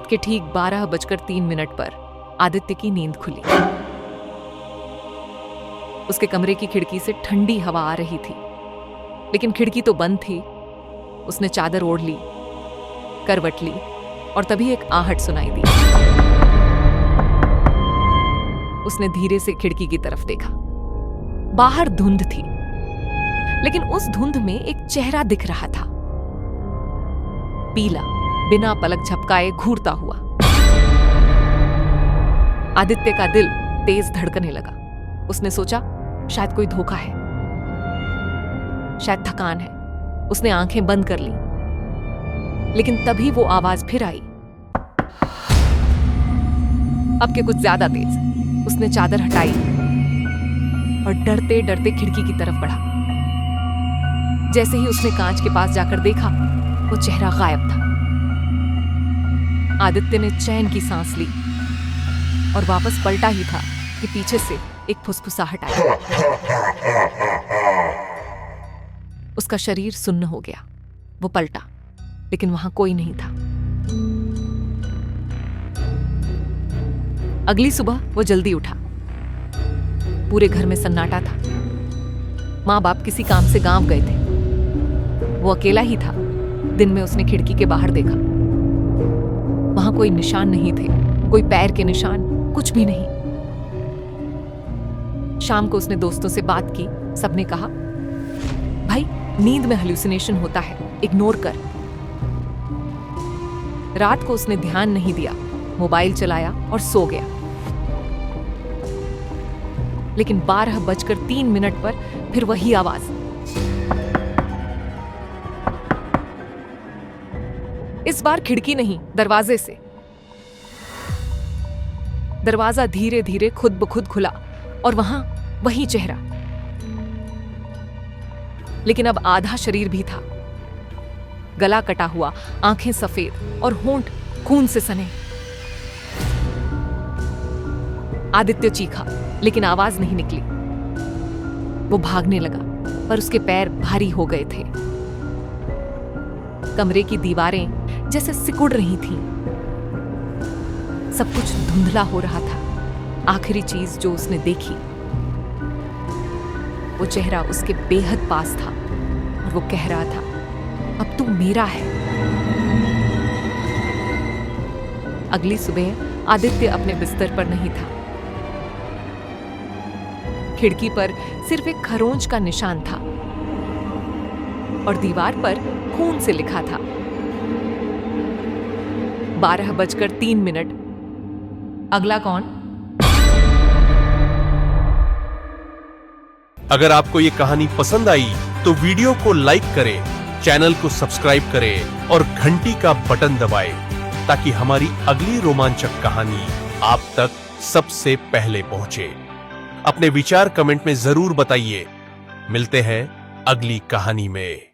रात के ठीक 12:03 पर आदित्य की नींद खुली। उसके कमरे की खिड़की से ठंडी हवा आ रही थी, लेकिन खिड़की तो बंद थी। उसने चादर ओढ़ ली, करवट ली और तभी एक आहट सुनाई दी। उसने धीरे से खिड़की की तरफ देखा। बाहर धुंध थी, लेकिन उस धुंध में एक चेहरा दिख रहा था, पीला, बिना पलक झपकाए घूरता हुआ। आदित्य का दिल तेज धड़कने लगा। उसने सोचा शायद कोई धोखा है, शायद थकान है। उसने आंखें बंद कर ली, लेकिन तभी वो आवाज फिर आई, अब के कुछ ज्यादा तेज। उसने चादर हटाई और डरते डरते खिड़की की तरफ बढ़ा। जैसे ही उसने कांच के पास जाकर देखा, वो चेहरा गायब था। आदित्य ने चैन की सांस ली और वापस पलटा ही था कि पीछे से एक फुसफुसाहट आई। उसका शरीर सुन्न हो गया। वो पलटा, लेकिन वहां कोई नहीं था। अगली सुबह वो जल्दी उठा। पूरे घर में सन्नाटा था। माँ बाप किसी काम से गांव गए थे। वो अकेला ही था। दिन में उसने खिड़की के बाहर देखा। वहां कोई निशान नहीं थे, कोई पैर के निशान, कुछ भी नहीं। शाम को उसने दोस्तों से बात की। सबने कहा, भाई नींद में हेलुसिनेशन होता है, इग्नोर कर। रात को उसने ध्यान नहीं दिया, मोबाइल चलाया और सो गया। लेकिन 12:03 पर फिर वही आवाज। इस बार खिड़की नहीं, दरवाजे से। दरवाजा धीरे धीरे खुद ब खुद खुला और वहां वही चेहरा, लेकिन अब आधा शरीर भी था। गला कटा हुआ, आंखें सफेद और होंठ खून से सने। आदित्य चीखा, लेकिन आवाज नहीं निकली। वो भागने लगा, पर उसके पैर भारी हो गए थे। कमरे की दीवारें जैसे सिकुड़ रही थीं। सब कुछ धुंधला हो रहा था। आखिरी चीज जो उसने देखी, वो चेहरा उसके बेहद पास था और वो कह रहा था, अब तू मेरा है। अगली सुबह आदित्य अपने बिस्तर पर नहीं था। खिड़की पर सिर्फ एक खरोंच का निशान था और दीवार पर खून से लिखा था 12:03। अगला कौन? अगर आपको ये कहानी पसंद आई तो वीडियो को लाइक करें, चैनल को सब्सक्राइब करें और घंटी का बटन दबाएं ताकि हमारी अगली रोमांचक कहानी आप तक सबसे पहले पहुंचे। अपने विचार कमेंट में जरूर बताइए। मिलते हैं अगली कहानी में।